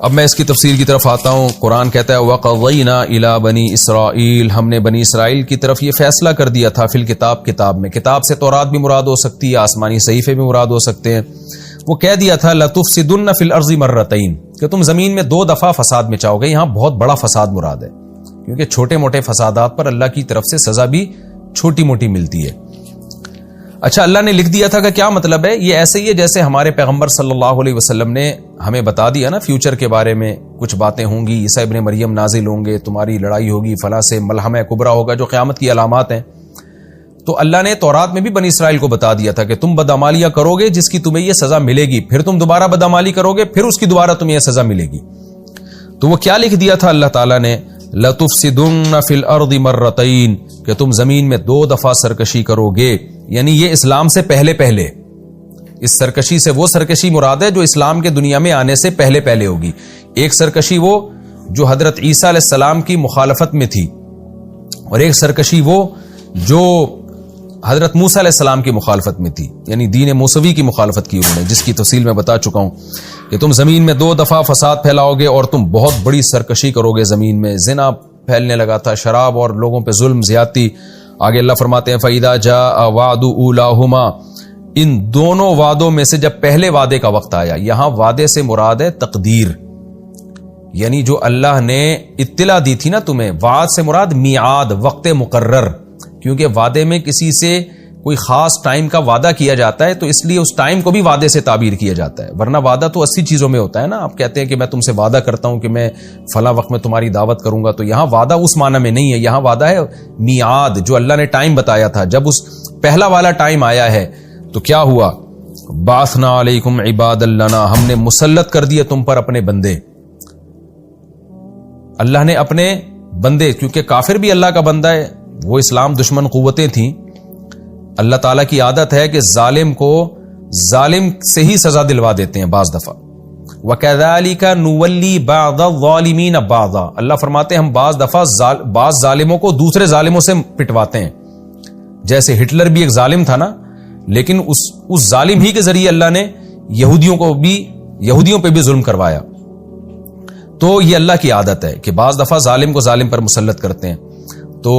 اب میں اس کی تفسیر کی طرف آتا ہوں. قرآن کہتا ہے وَقَضَيْنَا إِلَىٰ بَنِي إِسْرَائِيلَ، ہم نے بنی اسرائیل کی طرف یہ فیصلہ کر دیا تھا. فی الکتاب، کتاب میں. کتاب سے تورات بھی مراد ہو سکتی ہے، آسمانی صحیفے بھی مراد ہو سکتے ہیں. وہ کہہ دیا تھا لَتُفْسِدُنَّ فِي الْأَرْضِ مَرَّتَيْنِ، کہ تم زمین میں 2 دفعہ فساد مچاؤ گے. یہاں بہت بڑا فساد مراد ہے، کیونکہ چھوٹے موٹے فسادات پر اللہ کی طرف سے سزا بھی چھوٹی موٹی ملتی ہے. اچھا، اللہ نے لکھ دیا تھا کہ کیا مطلب ہے؟ یہ ایسے ہی ہے جیسے ہمارے پیغمبر صلی اللہ علیہ وسلم نے ہمیں بتا دیا نا فیوچر کے بارے میں، کچھ باتیں ہوں گی، عیسیٰ ابن مریم نازل ہوں گے، تمہاری لڑائی ہوگی، فلاں سے ملحمہ کبریٰ ہوگا، جو قیامت کی علامات ہیں. تو اللہ نے تورات میں بھی بنی اسرائیل کو بتا دیا تھا کہ تم بدعمالیاں کرو گے جس کی تمہیں یہ سزا ملے گی، پھر تم دوبارہ بدعمالی کرو گے، پھر اس کی دوبارہ تمہیں یہ سزا ملے گی. تو وہ کیا لکھ دیا تھا اللہ تعالیٰ نے؟ لَتُفْسِدُنَّ فِي الْأَرْضِ مَرَّتَيْنِ، کہ تم زمین میں 2 دفعہ سرکشی کرو گے. یعنی یہ اسلام سے پہلے پہلے، اس سرکشی سے وہ سرکشی مراد ہے جو اسلام کے دنیا میں آنے سے پہلے پہلے ہوگی. ایک سرکشی وہ جو حضرت عیسیٰ علیہ السلام کی مخالفت میں تھی، اور ایک سرکشی وہ جو حضرت موسیٰ علیہ السلام کی مخالفت میں تھی، یعنی دین موسوی کی مخالفت کی انہوں نے، جس کی تفصیل میں بتا چکا ہوں کہ تم زمین میں 2 دفعہ فساد پھیلاؤ گے اور تم بہت بڑی سرکشی کرو گے زمین میں. زنا پھیلنے لگا تھا، شراب اور لوگوں پہ ظلم زیادتی. آگے اللہ فرماتے ہیں فَإِذَا جَاءَ وَعْدُ أُولَاهُمَا، ان دونوں وعدوں میں سے جب پہلے وعدے کا وقت آیا. یہاں وعدے سے مراد ہے تقدیر، یعنی جو اللہ نے اطلاع دی تھی نا تمہیں. وعد سے مراد میعاد، وقت مقرر، کیونکہ وعدے میں کسی سے کوئی خاص ٹائم کا وعدہ کیا جاتا ہے تو اس لیے اس ٹائم کو بھی وعدے سے تعبیر کیا جاتا ہے. ورنہ وعدہ تو 80 چیزوں میں ہوتا ہے نا. آپ کہتے ہیں کہ میں تم سے وعدہ کرتا ہوں کہ میں فلاں وقت میں تمہاری دعوت کروں گا، تو یہاں وعدہ اس معنی میں نہیں ہے. یہاں وعدہ ہے میعاد، جو اللہ نے ٹائم بتایا تھا. جب اس پہلا والا ٹائم آیا ہے تو کیا ہوا؟ بعثنا علیکم عباد لنا، ہم نے مسلط کر دیے تم پر اپنے بندے. اللہ نے اپنے بندے، کیونکہ کافر بھی اللہ کا بندہ ہے، وہ اسلام دشمن قوتیں تھیں. اللہ تعالیٰ کی عادت ہے کہ ظالم کو ظالم سے ہی سزا دلوا دیتے ہیں بعض دفعہ. وَكَذَلِكَ نُوَلِّي بَعْضَ الظَّالِمِينَ بَعْضًا، اللہ فرماتے ہیں ہم بعض دفعہ بعض ظالموں کو دوسرے ظالموں سے پٹواتے ہیں. جیسے ہٹلر بھی ایک ظالم تھا نا، لیکن اس ظالم ہی کے ذریعے اللہ نے یہودیوں پہ بھی ظلم کروایا. تو یہ اللہ کی عادت ہے کہ بعض دفعہ ظالم کو ظالم پر مسلط کرتے ہیں. تو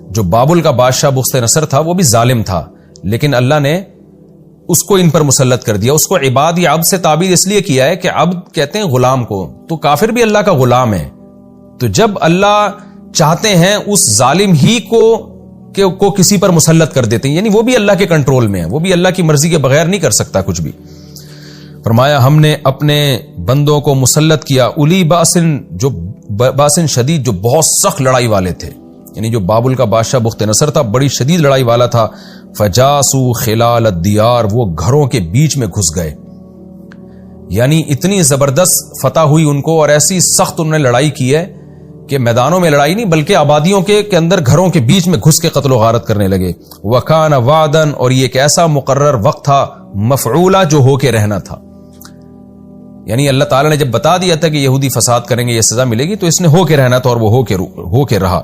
جو بابل کا بادشاہ بخت نصر تھا وہ بھی ظالم تھا، لیکن اللہ نے اس کو ان پر مسلط کر دیا. اس کو عباد یا عبد سے تعبیر اس لیے کیا ہے کہ عبد کہتے ہیں غلام کو، تو کافر بھی اللہ کا غلام ہے. تو جب اللہ چاہتے ہیں اس ظالم ہی کو کسی پر مسلط کر دیتے ہیں، یعنی وہ بھی اللہ کے کنٹرول میں ہے، وہ بھی اللہ کی مرضی کے بغیر نہیں کر سکتا کچھ بھی. فرمایا ہم نے اپنے بندوں کو مسلط کیا اولی باسن شدید، جو بہت سخت لڑائی والے تھے. یعنی جو بابل کا بادشاہ بخت نصر تھا بڑی شدید لڑائی والا تھا. فجاسو خلال الدیار، وہ گھروں کے بیچ میں گھس گئے. یعنی اتنی زبردست فتح ہوئی ان کو، اور ایسی سخت انہوں نے لڑائی کی ہے کہ میدانوں میں لڑائی نہیں بلکہ آبادیوں کے اندر گھروں کے بیچ میں گھس کے قتل و غارت کرنے لگے. وکان وعدن، اور یہ ایک ایسا مقرر وقت تھا، مفعولا، جو ہو کے رہنا تھا. یعنی اللہ تعالیٰ نے جب بتا دیا تھا کہ یہودی فساد کریں گے یہ سزا ملے گی، تو اس نے ہو کے رہنا تھا، اور وہ ہو کے رہا.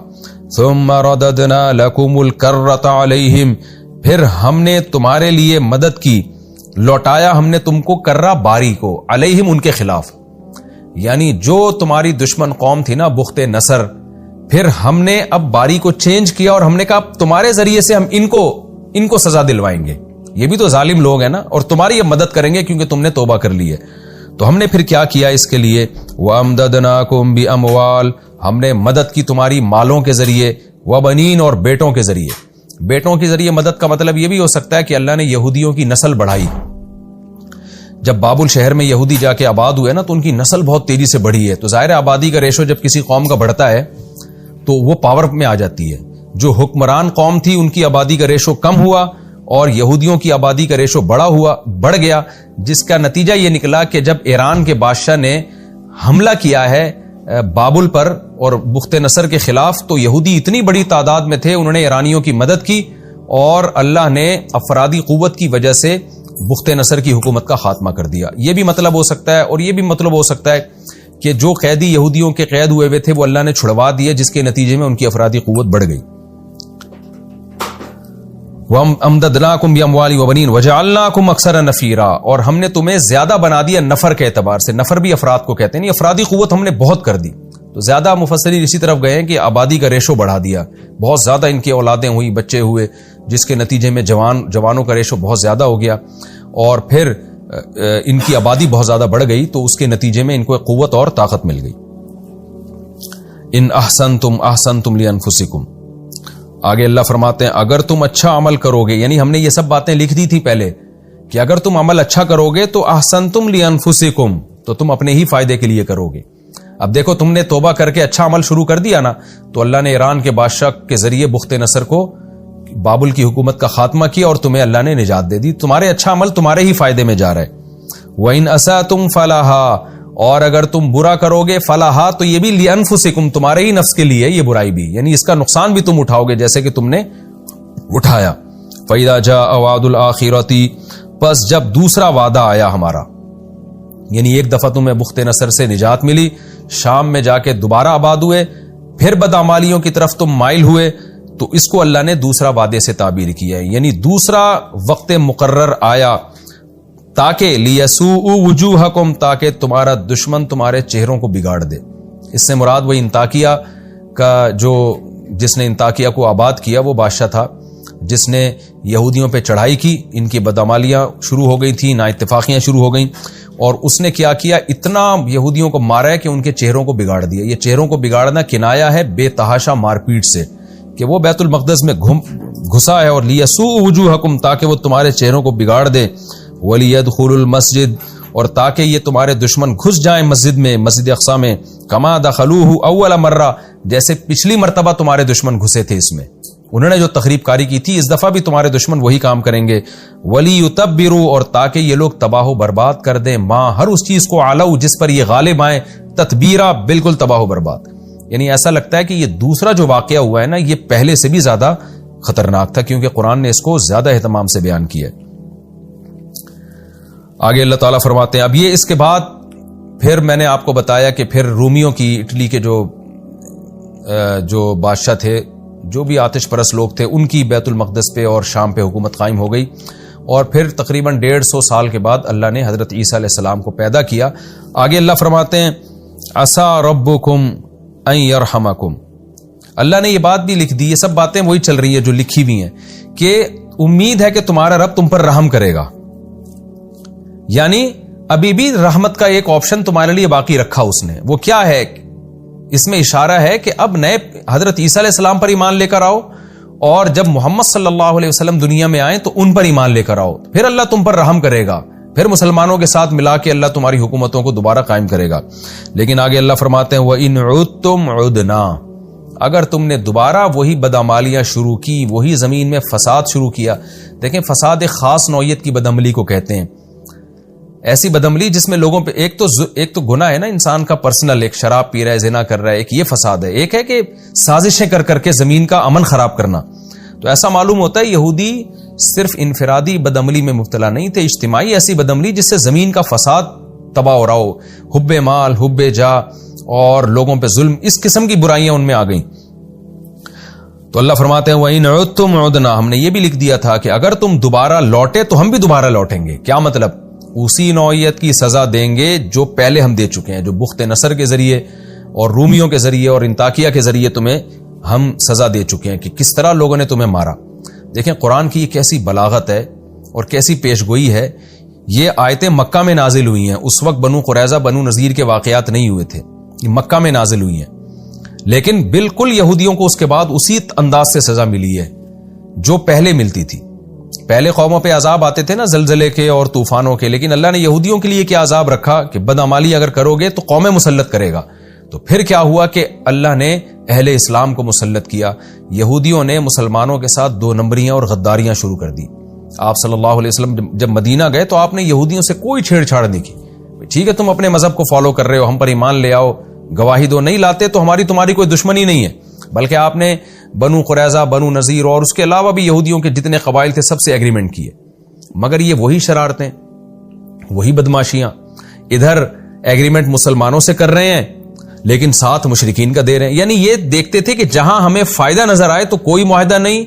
ثم رددنا لکم الکرۃ علیہم، پھر ہم نے تمہارے لیے مدد کی، لوٹایا ہم نے تم کو کرہ باری کو، علیہم ان کے خلاف. یعنی جو تمہاری دشمن قوم تھی نا بخت نصر، پھر ہم نے اب باری کو چینج کیا اور ہم نے کہا تمہارے ذریعے سے ہم ان کو سزا دلوائیں گے. یہ بھی تو ظالم لوگ ہیں نا، اور تمہاری اب مدد کریں گے کیونکہ تم نے توبہ کر لی ہے. تو ہم نے پھر کیا کیا اس کے لیے؟ وَأَمْدَدْنَاكُمْ بِأَمْوَالٍ، ہم نے مدد کی تمہاری مالوں کے ذریعے، وَبَنِينَ، اور بیٹوں کے ذریعے. بیٹوں کے ذریعے مدد کا مطلب یہ بھی ہو سکتا ہے کہ اللہ نے یہودیوں کی نسل بڑھائی. جب بابل شہر میں یہودی جا کے آباد ہوئے نا تو ان کی نسل بہت تیزی سے بڑھی ہے. تو ظاہر آبادی کا ریشو جب کسی قوم کا بڑھتا ہے تو وہ پاور میں آ جاتی ہے. جو حکمران قوم تھی ان کی آبادی کا ریشو کم ہوا اور یہودیوں کی آبادی کا ریشو بڑھ گیا، جس کا نتیجہ یہ نکلا کہ جب ایران کے بادشاہ نے حملہ کیا ہے بابل پر اور بخت نصر کے خلاف، تو یہودی اتنی بڑی تعداد میں تھے، انہوں نے ایرانیوں کی مدد کی اور اللہ نے افرادی قوت کی وجہ سے بخت نصر کی حکومت کا خاتمہ کر دیا. یہ بھی مطلب ہو سکتا ہے، اور یہ بھی مطلب ہو سکتا ہے کہ جو قیدی یہودیوں کے قید ہوئے تھے وہ اللہ نے چھڑوا دیے، جس کے نتیجے میں ان کی افرادی قوت بڑھ گئی. وَأَمْدَدْنَاكُمْ بِأَمْوَالٍ وَبَنِينَ وَجَعَلْنَاكُمْ أَكْثَرَ نَفِيرًا، اور ہم نے تمہیں زیادہ بنا دیا نفر کے اعتبار سے. نفر بھی افراد کو کہتے ہیں، افرادی قوت ہم نے بہت کر دی. تو زیادہ مفسرین اسی طرف گئے ہیں کہ آبادی کا ریشو بڑھا دیا، بہت زیادہ ان کی اولادیں ہوئی، بچے ہوئے، جس کے نتیجے میں جوانوں کا ریشو بہت زیادہ ہو گیا، اور پھر ان کی آبادی بہت زیادہ بڑھ گئی، تو اس کے نتیجے میں ان کو قوت اور طاقت مل گئی. ان احسنتم احسنتم لانفسکم. آگے اللہ فرماتے ہیں اگر تم اچھا عمل کرو گے، یعنی ہم نے یہ سب باتیں لکھ دی تھی پہلے کہ اگر تم عمل اچھا کرو گے تو احسنتم لانفسکم، تو تم اپنے ہی فائدے کے لیے کرو گے. اب دیکھو تم نے توبہ کر کے اچھا عمل شروع کر دیا نا، تو اللہ نے ایران کے بادشاہ کے ذریعے بخت نصر کو، بابل کی حکومت کا خاتمہ کیا، اور تمہیں اللہ نے نجات دے دی. تمہارے اچھا عمل تمہارے ہی فائدے میں جا رہا ہے. وَإِنْ أَسَأْتُمْ فَلَهَا، اور اگر تم برا کرو گے، فلاحا، تو یہ بھی لِأَنفُسِكُمْ، تمہارے ہی نفس کے لیے یہ برائی بھی، یعنی اس کا نقصان بھی تم اٹھاؤ گے جیسے کہ تم نے اٹھایا. فَإِذَا جَاءَ وَعْدُ الْآخِرَةِ، پس جب دوسرا وعدہ آیا ہمارا، یعنی ایک دفعہ تمہیں بخت نصر سے نجات ملی، شام میں جا کے دوبارہ آباد ہوئے، پھر بدعمالیوں کی طرف تم مائل ہوئے، تو اس کو اللہ نے دوسرا وعدے سے تعبیر کیا ہے، یعنی دوسرا وقت مقرر آیا تاکہ لیسوء وجوہکم، تاکہ تمہارا دشمن تمہارے چہروں کو بگاڑ دے. اس سے مراد وہ انطاکیہ کا جس نے انطاکیہ کو آباد کیا وہ بادشاہ تھا جس نے یہودیوں پہ چڑھائی کی، ان کی بدعمالیاں شروع ہو گئی تھیں، نا اتفاقیاں شروع ہو گئیں، اور اس نے کیا کیا، اتنا یہودیوں کو مارا ہے کہ ان کے چہروں کو بگاڑ دیا. یہ چہروں کو بگاڑنا کنایہ ہے بے تحاشا مار پیٹ سے، کہ وہ بیت المقدس میں گھسا ہے، اور لیسوء وجوہکم، تاکہ وہ تمہارے چہروں کو بگاڑ دے، وَلِيَدْخُلُوا الْمَسْجِدَ، اور تاکہ یہ تمہارے دشمن گھس جائیں مسجد میں، مسجد اقصی میں، کما دخلوہ اول مرہ، جیسے پچھلی مرتبہ تمہارے دشمن گھسے تھے اس میں، انہوں نے جو تخریب کاری کی تھی، اس دفعہ بھی تمہارے دشمن وہی کام کریں گے. وَلِيُتَبِّرُوا، اور تاکہ یہ لوگ تباہ و برباد کر دیں، ماں ہر اس چیز کو عَلَو، جس پر یہ غالب آئیں، تتبیرا، بالکل تباہ و برباد. یعنی ایسا لگتا ہے کہ یہ دوسرا جو واقعہ ہوا ہے نا، یہ پہلے سے بھی زیادہ خطرناک تھا، کیونکہ قرآن نے اس کو زیادہ اہتمام سے بیان کیا ہے. آگے اللہ تعالیٰ فرماتے ہیں اب یہ اس کے بعد پھر میں نے آپ کو بتایا کہ پھر رومیوں کی، اٹلی کے جو بادشاہ تھے، جو بھی آتش پرست لوگ تھے، ان کی بیت المقدس پہ اور شام پہ حکومت قائم ہو گئی، اور پھر تقریباً 150 سال کے بعد اللہ نے حضرت عیسیٰ علیہ السلام کو پیدا کیا. آگے اللہ فرماتے ہیں عسیٰ ربکم ان یرحمکم، اللہ نے یہ بات بھی لکھ دی، یہ سب باتیں وہی چل رہی ہیں جو لکھی ہوئی ہیں، کہ امید ہے کہ تمہارا رب تم پر رحم کرے گا. یعنی ابھی بھی رحمت کا ایک آپشن تمہارے لیے باقی رکھا اس نے. وہ کیا ہے؟ اس میں اشارہ ہے کہ اب نئے حضرت عیسیٰ علیہ السلام پر ایمان لے کر آؤ، اور جب محمد صلی اللہ علیہ وسلم دنیا میں آئیں تو ان پر ایمان لے کر آؤ، پھر اللہ تم پر رحم کرے گا، پھر مسلمانوں کے ساتھ ملا کے اللہ تمہاری حکومتوں کو دوبارہ قائم کرے گا. لیکن آگے اللہ فرماتے ہیں وَإِنْ عُدْتُمْ عُدْنَا، اگر تم نے دوبارہ وہی بدعمالیاں شروع کی، وہی زمین میں فساد شروع کیا. دیکھیں فساد ایک خاص نوعیت کی بدعملی کو کہتے ہیں، ایسی بدعملی جس میں لوگوں پہ ایک تو گناہ ہے نا انسان کا پرسنل، ایک شراب پی رہا ہے، زنا کر رہا ہے، ایک یہ فساد ہے، ایک ہے کہ سازشیں کر کے زمین کا امن خراب کرنا. تو ایسا معلوم ہوتا ہے یہودی صرف انفرادی بدعملی میں مبتلا نہیں تھے، اجتماعی ایسی بدعملی جس سے زمین کا فساد تباہ ہو رہا ہو، حب مال، حب جا، اور لوگوں پہ ظلم، اس قسم کی برائیاں ان میں آ گئیں. تو اللہ فرماتے ہیں وَإِنْ عُدْتُمْ عُدْنَا، ہم نے یہ بھی لکھ دیا تھا کہ اگر تم دوبارہ لوٹے تو ہم بھی دوبارہ لوٹیں گے. کیا مطلب؟ اسی نوعیت کی سزا دیں گے جو پہلے ہم دے چکے ہیں، جو بخت نصر کے ذریعے اور رومیوں کے ذریعے اور انطاکیہ کے ذریعے تمہیں ہم سزا دے چکے ہیں، کہ کس طرح لوگوں نے تمہیں مارا. دیکھیں قرآن کی یہ کیسی بلاغت ہے اور کیسی پیش گوئی ہے. یہ آیتیں مکہ میں نازل ہوئی ہیں، اس وقت بنو قریظہ بنو نذیر کے واقعات نہیں ہوئے تھے، یہ مکہ میں نازل ہوئی ہیں، لیکن بالکل یہودیوں کو اس کے بعد اسی انداز سے سزا ملی ہے جو پہلے ملتی تھی. پہلے قوموں پہ عذاب آتے تھے نا زلزلے کے اور طوفانوں کے، لیکن اللہ نے یہودیوں کے لیے کیا عذاب رکھا کہ بدعمالی اگر کرو گے تو قومیں مسلط کرے گا. تو پھر کیا ہوا کہ اللہ نے اہل اسلام کو مسلط کیا. یہودیوں نے مسلمانوں کے ساتھ 2 نمبریاں اور غداریاں شروع کر دی. آپ صلی اللہ علیہ وسلم جب مدینہ گئے تو آپ نے یہودیوں سے کوئی چھیڑ چھاڑ نہیں کی. ٹھیک ہے تم اپنے مذہب کو فالو کر رہے ہو، ہم پر ایمان لے آؤ، گواہی دو، نہیں لاتے تو تمہاری کوئی دشمنی نہیں ہے. بلکہ آپ نے بنو قریظہ، بنو نذیر اور اس کے علاوہ بھی یہودیوں کے جتنے قبائل تھے سب سے ایگریمنٹ کیے. مگر یہ وہی شرارتیں، وہی بدماشیاں، ادھر ایگریمنٹ مسلمانوں سے کر رہے ہیں لیکن ساتھ مشرکین کا دے رہے ہیں. یعنی یہ دیکھتے تھے کہ جہاں ہمیں فائدہ نظر آئے تو کوئی معاہدہ نہیں،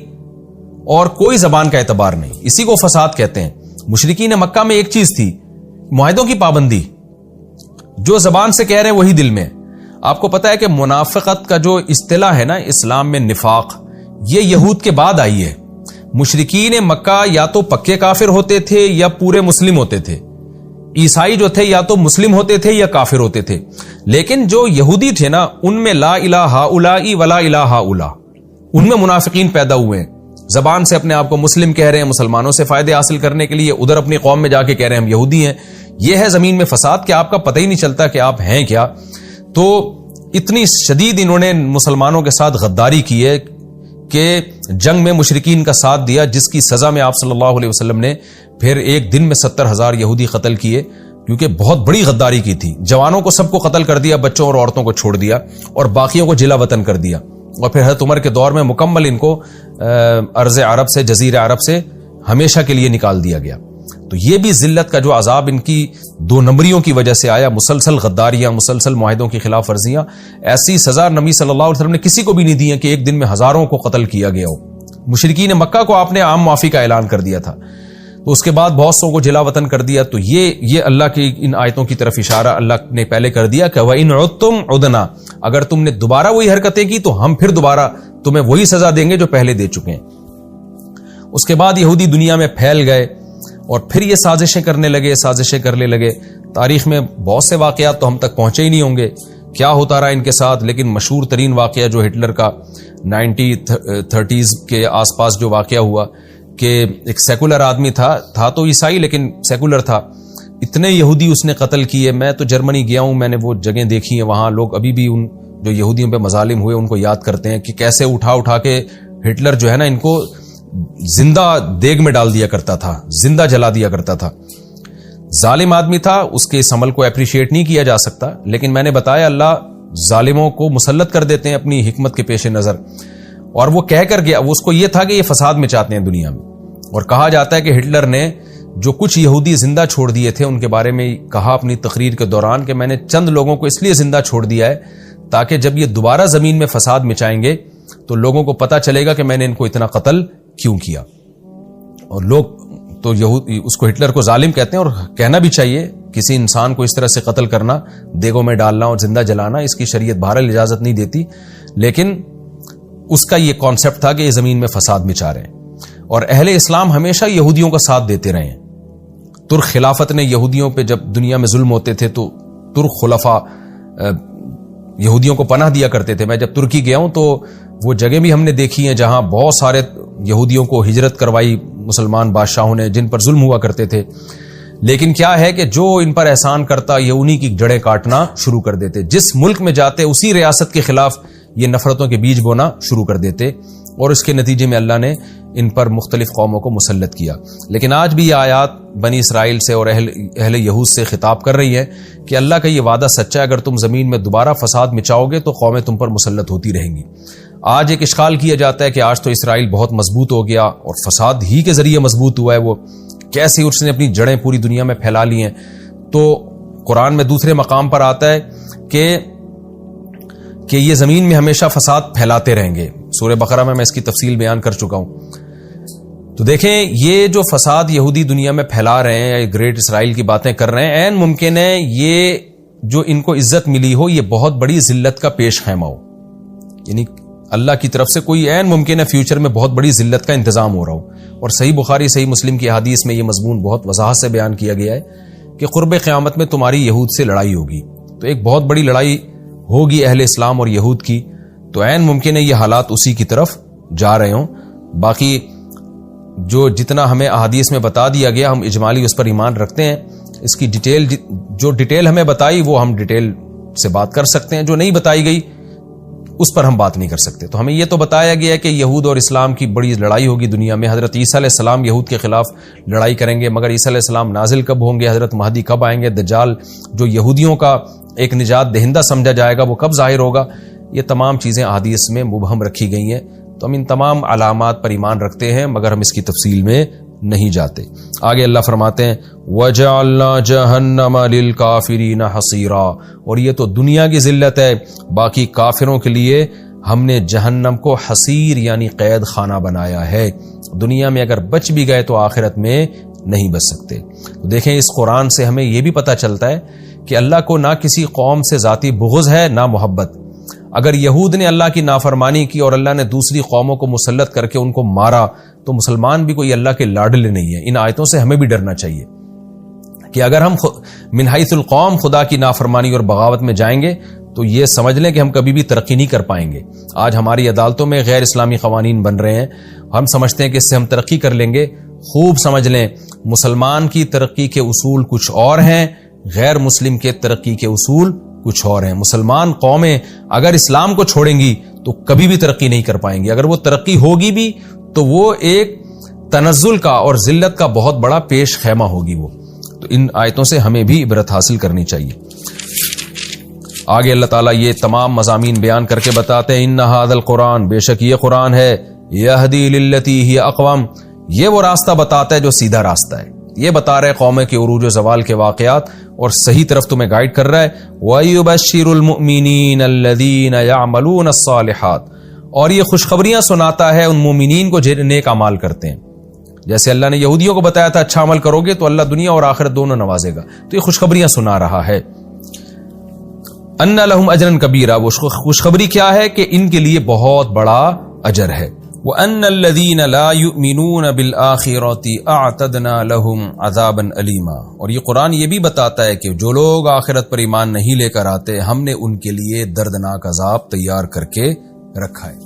اور کوئی زبان کا اعتبار نہیں. اسی کو فساد کہتے ہیں. مشرکین مکہ میں ایک چیز تھی، معاہدوں کی پابندی. جو زبان سے کہہ رہے ہیں وہی دل میں. آپ کو پتا ہے کہ منافقت کا جو اصطلاح ہے نا اسلام میں، نفاق، یہ یہود کے بعد آئی ہے. مشرکین مکہ یا تو پکے کافر ہوتے تھے یا پورے مسلم ہوتے تھے. عیسائی جو تھے یا تو مسلم ہوتے تھے یا کافر ہوتے تھے. لیکن جو یہودی تھے نا، ان میں لا الہ ہؤلاء ولا الہ ہؤلاء، ان میں منافقین پیدا ہوئے ہیں. زبان سے اپنے آپ کو مسلم کہہ رہے ہیں، مسلمانوں سے فائدے حاصل کرنے کے لیے ادھر اپنی قوم میں جا کے کہہ رہے ہیں ہم یہودی ہیں. یہ ہے زمین میں فساد کہ آپ کا پتہ ہی نہیں چلتا کہ آپ ہیں کیا. تو اتنی شدید انہوں نے مسلمانوں کے ساتھ غداری کی ہے کہ جنگ میں مشرکین کا ساتھ دیا، جس کی سزا میں آپ صلی اللہ علیہ وسلم نے پھر ایک دن میں 70,000 یہودی قتل کیے، کیونکہ بہت بڑی غداری کی تھی. جوانوں کو سب کو قتل کر دیا، بچوں اور عورتوں کو چھوڑ دیا، اور باقیوں کو جلا وطن کر دیا. اور پھر حضرت عمر کے دور میں مکمل ان کو ارض عرب سے، جزیرہ عرب سے ہمیشہ کے لیے نکال دیا گیا. تو یہ بھی ذلت کا جو عذاب ان کی 2 نمبریوں کی وجہ سے آیا، مسلسل غداریاں، مسلسل معاہدوں کی خلاف ورزیاں. ایسی سزا نبی صلی اللہ علیہ وسلم نے کسی کو بھی نہیں دی ہے کہ ایک دن میں ہزاروں کو قتل کیا گیا ہو. مشرکین مکہ کو آپ نے عام معافی کا اعلان کر دیا تھا، تو اس کے بعد بہت سو کو جلا وطن کر دیا. تو یہ اللہ کی ان آیتوں کی طرف اشارہ اللہ نے پہلے کر دیا کہ وَإِنْ عُدْتُمْ عُدْنَا، اگر تم نے دوبارہ وہی حرکتیں کی تو ہم پھر دوبارہ تمہیں وہی سزا دیں گے جو پہلے دے چکے ہیں. اس کے بعد یہودی دنیا میں پھیل گئے اور پھر یہ سازشیں کرنے لگے. تاریخ میں بہت سے واقعات تو ہم تک پہنچے ہی نہیں ہوں گے کیا ہوتا رہا ان کے ساتھ. لیکن مشہور ترین واقعہ جو ہٹلر کا 1930s کے آس پاس جو واقعہ ہوا کہ ایک سیکولر آدمی تھا تو عیسائی لیکن سیکولر تھا، اتنے یہودی اس نے قتل کیے. میں تو جرمنی گیا ہوں، میں نے وہ جگہیں دیکھی ہیں، وہاں لوگ ابھی بھی ان جو یہودیوں پہ مظالم ہوئے ان کو یاد کرتے ہیں کہ کیسے اٹھا کے ہٹلر جو ہے نا ان کو زندہ دیگ میں ڈال دیا کرتا تھا، زندہ جلا دیا کرتا تھا. ظالم آدمی تھا، اس کے اس عمل کو اپریشیٹ نہیں کیا جا سکتا. لیکن میں نے بتایا اللہ ظالموں کو مسلط کر دیتے ہیں اپنی حکمت کے پیش نظر. اور وہ کہہ کر گیا، اس کو یہ تھا کہ یہ فساد مچاتے ہیں دنیا میں. اور کہا جاتا ہے کہ ہٹلر نے جو کچھ یہودی زندہ چھوڑ دیے تھے ان کے بارے میں کہا اپنی تقریر کے دوران کہ میں نے چند لوگوں کو اس لیے زندہ چھوڑ دیا ہے تاکہ جب یہ دوبارہ زمین میں فساد مچائیں گے تو لوگوں کو پتہ چلے گا کہ میں نے ان کو اتنا قتل کیوں کیا. اور لوگ تو اس کو ہٹلر کو ظالم کہتے ہیں، اور کہنا بھی چاہیے. کسی انسان کو اس طرح سے قتل کرنا، دیگوں میں ڈالنا اور زندہ جلانا، اس کی شریعت بہرحال اجازت نہیں دیتی. لیکن اس کا یہ کانسیپٹ تھا کہ یہ زمین میں فساد مچا رہے ہیں. اور اہل اسلام ہمیشہ یہودیوں کا ساتھ دیتے رہے ہیں. ترک خلافت نے یہودیوں پہ جب دنیا میں ظلم ہوتے تھے تو ترک خلفاء یہودیوں کو پناہ دیا کرتے تھے. میں جب ترکی گیا ہوں تو وہ جگہ بھی ہم نے دیکھی ہیں جہاں بہت سارے یہودیوں کو ہجرت کروائی مسلمان بادشاہوں نے جن پر ظلم ہوا کرتے تھے. لیکن کیا ہے کہ جو ان پر احسان کرتا یہ انہی کی جڑیں کاٹنا شروع کر دیتے. جس ملک میں جاتے اسی ریاست کے خلاف یہ نفرتوں کے بیج بونا شروع کر دیتے، اور اس کے نتیجے میں اللہ نے ان پر مختلف قوموں کو مسلط کیا. لیکن آج بھی یہ آیات بنی اسرائیل سے اور اہل یہود سے خطاب کر رہی ہے کہ اللہ کا یہ وعدہ سچا ہے، اگر تم زمین میں دوبارہ فساد مچاؤ گے تو قومیں تم پر مسلط ہوتی رہیں گی. آج ایک اشکال کیا جاتا ہے کہ آج تو اسرائیل بہت مضبوط ہو گیا اور فساد ہی کے ذریعے مضبوط ہوا ہے، وہ کیسے اس نے اپنی جڑیں پوری دنیا میں پھیلا لی ہیں. تو قرآن میں دوسرے مقام پر آتا ہے کہ یہ زمین میں ہمیشہ فساد پھیلاتے رہیں گے. سورہ بقرہ میں اس کی تفصیل بیان کر چکا ہوں. تو دیکھیں یہ جو فساد یہودی دنیا میں پھیلا رہے ہیں، گریٹ اسرائیل کی باتیں کر رہے ہیں، عین ممکن ہے یہ جو ان کو عزت ملی ہو یہ بہت بڑی ذلت کا پیش خیمہ ہو. یعنی اللہ کی طرف سے کوئی عین ممکن ہے فیوچر میں بہت بڑی ذلت کا انتظام ہو رہا ہو. اور صحیح بخاری صحیح مسلم کی حدیث میں یہ مضمون بہت وضاحت سے بیان کیا گیا ہے کہ قرب قیامت میں تمہاری یہود سے لڑائی ہوگی. تو ایک بہت بڑی لڑائی ہوگی اہل اسلام اور یہود کی. تو عین ممکن ہے یہ حالات اسی کی طرف جا رہے ہوں. باقی جو جتنا ہمیں احادیث میں بتا دیا گیا ہم اجمالی اس پر ایمان رکھتے ہیں. اس کی ڈیٹیل جو ڈیٹیل ہمیں بتائی وہ ہم ڈیٹیل سے بات کر سکتے ہیں، جو نہیں بتائی گئی اس پر ہم بات نہیں کر سکتے. تو ہمیں یہ تو بتایا گیا ہے کہ یہود اور اسلام کی بڑی لڑائی ہوگی دنیا میں. حضرت عیسیٰ علیہ السلام یہود کے خلاف لڑائی کریں گے، مگر عیسیٰ علیہ السلام نازل کب ہوں گے، حضرت مہدی کب آئیں گے، دجال جو یہودیوں کا ایک نجات دہندہ سمجھا جائے گا وہ کب ظاہر ہوگا، یہ تمام چیزیں احادیث میں مبہم رکھی گئی ہیں. تو ہم ان تمام علامات پر ایمان رکھتے ہیں مگر ہم اس کی تفصیل میں نہیں جاتے. آگے اللہ فرماتے ہیں وَجَعَلْنَا جَهَنَّمَ لِلْكَافِرِينَ حَصِيرًا، اور یہ تو دنیا کی ذلت ہے، باقی کافروں کے لیے ہم نے جہنم کو حصیر یعنی قید خانہ بنایا ہے. دنیا میں اگر بچ بھی گئے تو آخرت میں نہیں بچ سکتے. تو دیکھیں اس قرآن سے ہمیں یہ بھی پتہ چلتا ہے کہ اللہ کو نہ کسی قوم سے ذاتی بغض ہے نہ محبت. اگر یہود نے اللہ کی نافرمانی کی اور اللہ نے دوسری قوموں کو مسلط کر کے ان کو مارا تو مسلمان بھی کوئی اللہ کے لاڈلے نہیں ہے. ان آیتوں سے ہمیں بھی ڈرنا چاہیے کہ اگر ہم من حیث القوم خدا کی نافرمانی اور بغاوت میں جائیں گے تو یہ سمجھ لیں کہ ہم کبھی بھی ترقی نہیں کر پائیں گے. آج ہماری عدالتوں میں غیر اسلامی قوانین بن رہے ہیں, ہم سمجھتے ہیں کہ اس سے ہم ترقی کر لیں گے. خوب سمجھ لیں, مسلمان کی ترقی کے اصول کچھ اور ہیں, غیر مسلم کے ترقی کے اصول کچھ اور ہیں. مسلمان قومیں اگر اسلام کو چھوڑیں گی تو کبھی بھی ترقی نہیں کر پائیں گی. اگر وہ ترقی ہوگی بھی تو وہ ایک تنزل کا اور ذلت کا بہت بڑا پیش خیمہ ہوگی وہ. تو ان آیتوں سے ہمیں بھی عبرت حاصل کرنی چاہیے. آگے اللہ تعالیٰ یہ تمام مضامین بیان کر کے بتاتے ہیں ان ھذا القرآن, بے شک یہ قرآن ہے, یہدی للتی ہی اقوم, یہ وہ راستہ بتاتا ہے جو سیدھا راستہ ہے. یہ بتا رہے قوم کے عروج و زوال کے واقعات اور صحیح طرف تمہیں گائیڈ کر رہا ہے. وَيُبَشِّرُ الْمُؤْمِنِينَ الَّذِينَ يَعْمَلُونَ الصَّالِحَاتِ, اور یہ خوشخبریاں سناتا ہے ان مومنین کو جو نیک اعمال کرتے ہیں. جیسے اللہ نے یہودیوں کو بتایا تھا اچھا عمل کرو گے تو اللہ دنیا اور آخرت دونوں نوازے گا, تو یہ خوشخبریاں سنا رہا ہے. ان لہم اجرا کبیرا, وہ خوشخبری کیا ہے کہ ان کے لیے بہت بڑا اجر ہے. وان الذین لا یؤمنون بالآخرۃ اعتدنا لہم عذابا الیما, اور یہ قرآن یہ بھی بتاتا ہے کہ جو لوگ آخرت پر ایمان نہیں لے کر آتے ہم نے ان کے لیے دردناک عذاب تیار کر کے رکھا ہے.